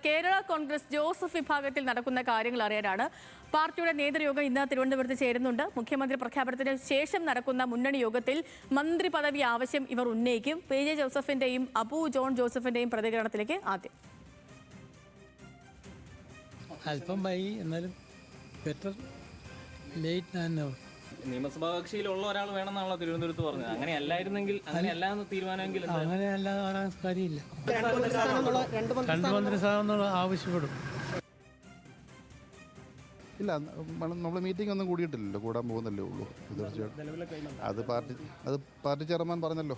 Kerala Congress Joseph വിഭാഗത്തിൽ നടക്കുന്ന കാര്യങ്ങൾ അറിയാനാണ് പാർട്ടിയുടെ നേതൃയോഗം ഇന്ന് തിരുവനന്തപുരത്ത് ചേരുന്നുണ്ട്. മുഖ്യമന്ത്രി പ്രഖ്യാപനത്തിന് ശേഷം നടക്കുന്ന മുന്നണി യോഗത്തിൽ മന്ത്രി പദവി ആവശ്യം ഇവർ ഉന്നയിക്കും. പി ജെ ജോസഫിന്റെയും അബു ജോൺ ജോസഫിന്റെയും പ്രതികരണത്തിലേക്ക് ആദ്യം. അല്പം വൈകി, എന്നാലും ബെറ്റർ ലേറ്റ് ആൻഡ് നെവർ. നിയമസഭാ കക്ഷിയിലുള്ള ഒരാൾ വേണമെന്നാണല്ലോ തിരുവനന്തപുരത്ത് പറഞ്ഞത്. അങ്ങനെയല്ലായിരുന്നെങ്കിൽ അങ്ങനെയല്ലാന്ന് തീരുമാനമെങ്കിൽ അങ്ങനെയല്ലാതെ വരാൻ കാര്യമില്ല. രണ്ട് മന്ത്രിസ്ഥാനം ആവശ്യപ്പെടും. ഇല്ല, നമ്മൾ മീറ്റിംഗ് ഒന്നും കൂടിയിട്ടില്ലല്ലോ, കൂടാൻ പോകുന്നല്ലേ ഉള്ളൂ. തീർച്ചയായിട്ടും അത് പാർട്ടി ചെയർമാൻ പറഞ്ഞല്ലോ,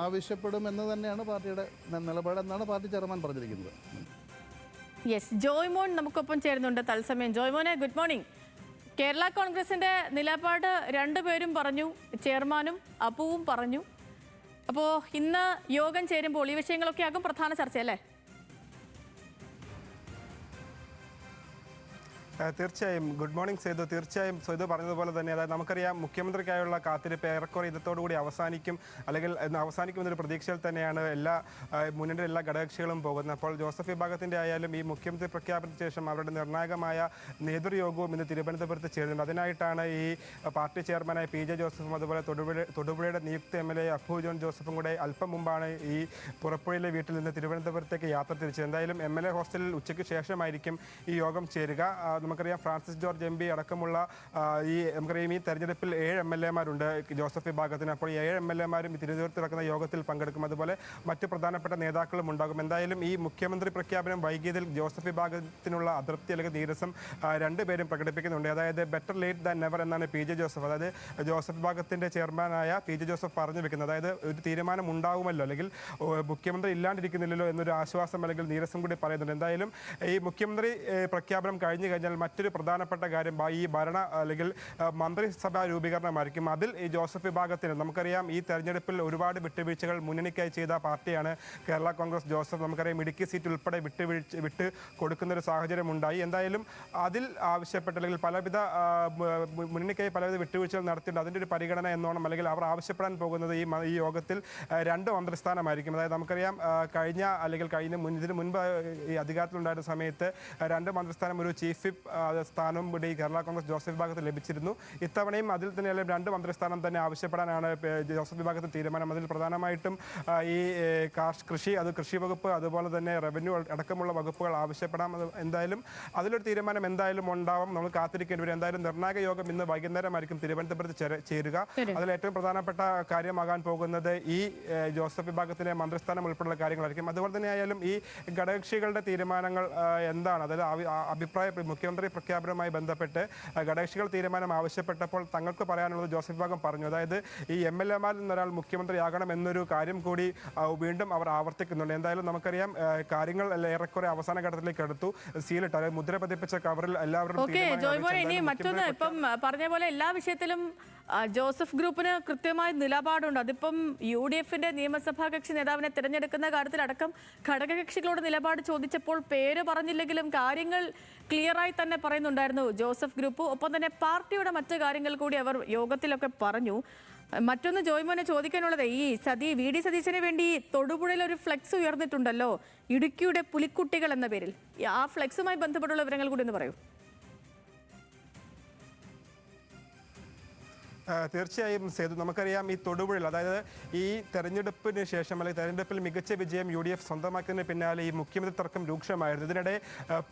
ആവശ്യപ്പെടുമെന്ന് തന്നെയാണ് പാർട്ടിയുടെ നിലപാടെന്നാണ് പാർട്ടി ചെയർമാൻ പറഞ്ഞിരിക്കുന്നത്. യെസ്, ജോയ്മോൻ നമുക്കൊപ്പം ചേരുന്നുണ്ട് തത്സമയം. ജോയ്മോനെ, ഗുഡ് മോർണിംഗ്. കേരള കോൺഗ്രസിന്റെ നിലപാട് രണ്ടുപേരും പറഞ്ഞു, ചെയർമാനും അപ്പുവും പറഞ്ഞു. അപ്പോൾ ഇന്ന് യോഗം ചേരുമ്പോൾ ഈ വിഷയങ്ങളൊക്കെ ആകും പ്രധാന ചർച്ചയല്ലേ? തീർച്ചയായും. Good morning Sethu. തീർച്ചയായും സേതു പറഞ്ഞതുപോലെ തന്നെ, അതായത് നമുക്കറിയാം മുഖ്യമന്ത്രിക്കായുള്ള കാത്തിരിപ്പ് ഏറെക്കുറെ ഇന്നത്തോടുകൂടി അവസാനിക്കും, അല്ലെങ്കിൽ അവസാനിക്കുമെന്നൊരു പ്രതീക്ഷയിൽ തന്നെയാണ് മുന്നണിയുടെ എല്ലാ ഘടകകക്ഷികളും പോകുന്നത്. അപ്പോൾ ജോസഫ് വിഭാഗത്തിൻ്റെ ആയാലും ഈ മുഖ്യമന്ത്രി പ്രഖ്യാപനത്തിന് ശേഷം അവരുടെ നിർണായകമായ നേതൃയോഗവും ഇന്ന് തിരുവനന്തപുരത്ത് ചേരുന്നുണ്ട്. അതിനായിട്ടാണ് ഈ പാർട്ടി ചെയർമാനായ പി ജെ ജോസഫും അതുപോലെ തൊടുപുഴയുടെ നിയുക്ത MLA അബു ജോൺ ജോസഫും കൂടെ അല്പം മുമ്പാണ് ഈ പുറപ്പുഴയിലെ വീട്ടിൽ നിന്ന് തിരുവനന്തപുരത്തേക്ക് യാത്ര തിരിച്ചത്. എന്തായാലും MLA ഹോസ്റ്റലിൽ ഉച്ചയ്ക്ക് ശേഷമായിരിക്കും ഈ യോഗം ചേരുക. നമുക്കറിയാം ഫ്രാൻസിസ് ജോർജ് MP അടക്കമുള്ള നമുക്കറിയാം ഈ തെരഞ്ഞെടുപ്പിൽ 7 MLA-മാരുണ്ട് ജോസഫ് വിഭാഗത്തിന്. അപ്പോൾ ഈ 7 MLA-മാരും ഈ തിരുവനന്തപുരത്ത് നടക്കുന്ന യോഗത്തിൽ പങ്കെടുക്കും. അതുപോലെ മറ്റ് പ്രധാനപ്പെട്ട നേതാക്കളും ഉണ്ടാകും. എന്തായാലും ഈ മുഖ്യമന്ത്രി പ്രഖ്യാപനം വൈകിയതിൽ ജോസഫ് വിഭാഗത്തിനുള്ള അതൃപ്തി അല്ലെങ്കിൽ നീരസം രണ്ടുപേരും പ്രകടിപ്പിക്കുന്നുണ്ട്. അതായത് ബെറ്റർ ലേറ്റ് ദാൻ നെവർ എന്നാണ് പി ജെ ജോസഫ്, അതായത് ജോസഫ് വിഭാഗത്തിൻ്റെ ചെയർമാനായ പി ജെ ജോസഫ് പറഞ്ഞു വെക്കുന്നത്. അതായത് ഒരു തീരുമാനം ഉണ്ടാകുമല്ലോ, അല്ലെങ്കിൽ മുഖ്യമന്ത്രി ഇല്ലാണ്ടിരിക്കുന്നില്ലല്ലോ എന്നൊരു ആശ്വാസം അല്ലെങ്കിൽ നീരസം കൂടി പറയുന്നുണ്ട്. എന്തായാലും ഈ മുഖ്യമന്ത്രി പ്രഖ്യാപനം കഴിഞ്ഞു കഴിഞ്ഞാൽ മറ്റൊരു പ്രധാനപ്പെട്ട കാര്യം ഈ ഭരണ അല്ലെങ്കിൽ മന്ത്രിസഭാ രൂപീകരണമായിരിക്കും. അതിൽ ഈ ജോസഫ് വിഭാഗത്തിന് നമുക്കറിയാം ഈ തെരഞ്ഞെടുപ്പിൽ ഒരുപാട് വിട്ടുവീഴ്ചകൾ മുന്നണിക്കായി ചെയ്ത പാർട്ടിയാണ് കേരള കോൺഗ്രസ്. ജോസഫ് നമുക്കറിയാം ഇടുക്കി സീറ്റ് ഉൾപ്പെടെ വിട്ട് കൊടുക്കുന്നൊരു സാഹചര്യം ഉണ്ടായി. എന്തായാലും അതിൽ ആവശ്യപ്പെട്ട അല്ലെങ്കിൽ മുന്നണിക്കായി പലവിധ വിട്ടുവീഴ്ചകൾ നടത്തിയിട്ടുണ്ട്. അതിൻ്റെ ഒരു പരിഗണന എന്നോണം അല്ലെങ്കിൽ അവർ ആവശ്യപ്പെടാൻ പോകുന്നത് ഈ യോഗത്തിൽ 2 മന്ത്രിസ്ഥാനമായിരിക്കും. അതായത് നമുക്കറിയാം ഇതിന് മുൻപ് ഈ അധികാരത്തിലുണ്ടായിരുന്ന സമയത്ത് 2 മന്ത്രിസ്ഥാനം ഒരു ചീഫ് വിപ്പ് സ്ഥാനവും കൂടി കേരള കോൺഗ്രസ് ജോസഫ് വിഭാഗത്തിൽ ലഭിച്ചിരുന്നു. ഇത്തവണയും അതിൽ തന്നെ 2 മന്ത്രിസ്ഥാനം തന്നെ ആവശ്യപ്പെടാനാണ് ജോസഫ് വിഭാഗത്തിൽ തീരുമാനം. അതിൽ പ്രധാനമായിട്ടും ഈ കൃഷി വകുപ്പ് അതുപോലെ തന്നെ റവന്യൂ അടക്കമുള്ള വകുപ്പുകൾ ആവശ്യപ്പെടാം. എന്തായാലും അതിലൊരു തീരുമാനം എന്തായാലും ഉണ്ടാവും. നമ്മൾ കാത്തിരിക്കേണ്ടി വരും. എന്തായാലും നിർണായക യോഗം ഇന്ന് വൈകുന്നേരമായിരിക്കും തിരുവനന്തപുരത്ത് ചേരുക. അതിൽ ഏറ്റവും പ്രധാനപ്പെട്ട കാര്യമാകാൻ പോകുന്നത് ഈ ജോസഫ് വിഭാഗത്തിലെ മന്ത്രിസ്ഥാനം ഉൾപ്പെടെയുള്ള കാര്യങ്ങളായിരിക്കും. അതുപോലെ തന്നെ ആയാലും ഈ ഘടകകക്ഷികളുടെ തീരുമാനങ്ങൾ എന്താണ്, അതായത് മുഖ്യമന്ത്രി പ്രഖ്യാപനവുമായി ബന്ധപ്പെട്ട് ഘടകകക്ഷികൾ തീരുമാനം ആവശ്യപ്പെട്ടപ്പോൾ തങ്ങൾക്ക് പറയാനുള്ളത് ജോസഫ് വിഭാഗം പറഞ്ഞു. അതായത് ഈ MLA-മാരിൽ നിന്നൊരാൾ മുഖ്യമന്ത്രിയാകണം എന്നൊരു കാര്യം കൂടി വീണ്ടും അവർ ആവർത്തിക്കുന്നുണ്ട്. എന്തായാലും നമുക്കറിയാം കാര്യങ്ങൾ ഏറെക്കുറെ അവസാന ഘട്ടത്തിലേക്ക് എടുത്തു. സീലിട്ട് അതായത് മുദ്ര പതിപ്പിച്ച കവറിൽ എല്ലാവരും മറ്റൊന്ന്, ഇപ്പം പറഞ്ഞ പോലെ എല്ലാ വിഷയത്തിലും ജോസഫ് ഗ്രൂപ്പിന് കൃത്യമായ നിലപാടുണ്ട്. അതിപ്പം UDF-ന്റെ നിയമസഭാ കക്ഷി നേതാവിനെ തിരഞ്ഞെടുക്കുന്ന കാര്യത്തിലടക്കം ഘടകകക്ഷികളോട് നിലപാട് ചോദിച്ചപ്പോൾ പേര് പറഞ്ഞില്ലെങ്കിലും കാര്യങ്ങൾ ക്ലിയറായി തന്നെ പറയുന്നുണ്ടായിരുന്നു ജോസഫ് ഗ്രൂപ്പ്. ഒപ്പം തന്നെ പാർട്ടിയുടെ മറ്റു കാര്യങ്ങൾ കൂടി അവർ യോഗത്തിലൊക്കെ പറഞ്ഞു. മറ്റൊന്ന് ജോയ്മോനെ ചോദിക്കാനുള്ളത്, ഈ VD സതീശന് വേണ്ടി തൊടുപുഴയിൽ ഒരു ഫ്ലെക്സ് ഉയർന്നിട്ടുണ്ടല്ലോ, ഇടുക്കിയുടെ പുലിക്കുട്ടികൾ എന്ന പേരിൽ. ആ ഫ്ലെക്സുമായി ബന്ധപ്പെട്ടുള്ള വിവരങ്ങൾ കൂടി ഒന്ന് പറയൂ. തീർച്ചയായും സേതു, നമുക്കറിയാം ഈ തൊടുപുഴയിൽ, അതായത് ഈ തെരഞ്ഞെടുപ്പിന് ശേഷം അല്ലെങ്കിൽ തെരഞ്ഞെടുപ്പിൽ മികച്ച വിജയം UDF സ്വന്തമാക്കുന്നതിന് പിന്നാലെ ഈ മുഖ്യമന്ത്രി തർക്കം രൂക്ഷമായിരുന്നു. ഇതിനിടെ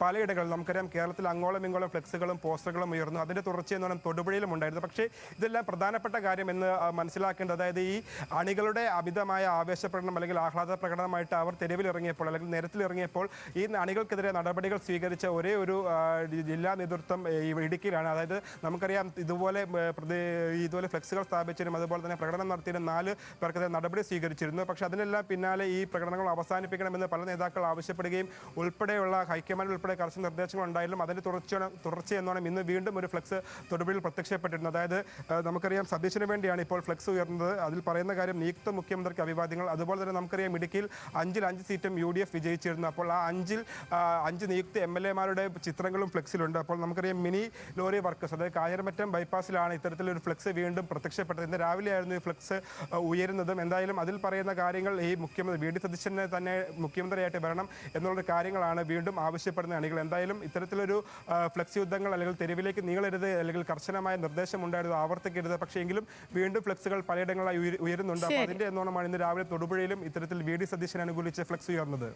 പലയിടങ്ങളിൽ നമുക്കറിയാം കേരളത്തിൽ അങ്ങോളം ഇങ്ങോളം ഫ്ലെക്സുകളും പോസ്റ്ററുകളും ഉയർന്നു. അതിൻ്റെ തുടർച്ചയെന്ന് തൊടുപുഴയിലും ഉണ്ടായിരുന്നു. പക്ഷേ ഇതെല്ലാം പ്രധാനപ്പെട്ട കാര്യം എന്ന് മനസ്സിലാക്കേണ്ടത്, അതായത് ഈ അണികളുടെ അമിതമായ ആവേശപ്രകടനം അല്ലെങ്കിൽ ആഹ്ലാദ പ്രകടനമായിട്ട് അവർ തെരുവിലിറങ്ങിയപ്പോൾ അല്ലെങ്കിൽ നിരത്തിലിറങ്ങിയപ്പോൾ ഈ അണികൾക്കെതിരെ നടപടികൾ സ്വീകരിച്ച ഒരേ ഒരു ജില്ലാ നേതൃത്വം ഇടുക്കിയിലാണ്. അതായത് നമുക്കറിയാം ഇതുപോലെ ഫ്ലെക്സുകൾ സ്ഥാപിച്ചതിനും അതുപോലെ തന്നെ പ്രകടനം നടത്തിയതിനും 4 പേർക്കെതിരെ നടപടി സ്വീകരിച്ചിരുന്നു. പക്ഷേ അതിനെല്ലാം പിന്നാലെ ഈ പ്രകടനങ്ങൾ അവസാനിപ്പിക്കണമെന്ന് പല നേതാക്കൾ ആവശ്യപ്പെടുകയും ഉൾപ്പെടെയുള്ള ഹൈക്കമാൻഡ് ഉൾപ്പെടെ കർശന നിർദ്ദേശങ്ങൾ ഉണ്ടായാലും അതിൻ്റെ തുടർച്ചയെന്നോണം ഇന്ന് വീണ്ടും ഒരു ഫ്ലെക്സ് തൊടുപുഴയിൽ പ്രത്യക്ഷപ്പെട്ടിരുന്നു. അതായത് നമുക്കറിയാം സതീശന് വേണ്ടിയാണ് ഇപ്പോൾ ഫ്ലെക്സ് ഉയർന്നത്. അതിൽ പറയുന്ന കാര്യം നിയുക്ത മുഖ്യമന്ത്രിക്ക് അഭിവാദ്യങ്ങൾ. അതുപോലെ തന്നെ നമുക്കറിയാം ഇടുക്കിയിൽ 5 സീറ്റും UDF വിജയിച്ചിരുന്നു. അപ്പോൾ ആ 5 നിയുക്ത MLA-മാരുടെ ചിത്രങ്ങളും ഫ്ലെക്സിലുണ്ട്. അപ്പോൾ നമുക്കറിയാം മിനി ലോറി വർക്കേഴ്സ്, അതായത് കാഞ്ഞിരമറ്റം ബൈപ്പാസിലാണ് ഇത്തരത്തിലൊരു ഫ്ലെക്സ് വീണ്ടും പ്രത്യക്ഷപ്പെട്ടത്. ഇന്ന് രാവിലെയായിരുന്നു ഈ ഫ്ലക്സ് ഉയരുന്നതും. എന്തായാലും അതിൽ പറയുന്ന കാര്യങ്ങൾ ഈ മുഖ്യമന്ത്രി വി ഡി സതീശനെ തന്നെ മുഖ്യമന്ത്രിയായിട്ട് വരണം എന്നുള്ള കാര്യങ്ങളാണ് വീണ്ടും ആവശ്യപ്പെടുന്ന അണികൾ. എന്തായാലും ഇത്തരത്തിലൊരു ഫ്ലക്സ് യുദ്ധങ്ങൾ അല്ലെങ്കിൽ തെരുവിലേക്ക് നീളരുത് അല്ലെങ്കിൽ കർശനമായ നിർദ്ദേശം ഉണ്ടായിരുന്നു, ആവർത്തിക്കരുത്. പക്ഷേ എങ്കിലും വീണ്ടും ഫ്ലക്സുകൾ പലയിടങ്ങളായി ഉയരുന്നുണ്ട്. അപ്പോൾ അതിന്റെ എന്നോണമാണ് ഇന്ന് രാവിലെ തൊടുപുഴയിലും ഇത്തരത്തിൽ വി ഡി സതീശനെ അനുകൂലിച്ച് ഫ്ലക്സ് ഉയർന്നത്.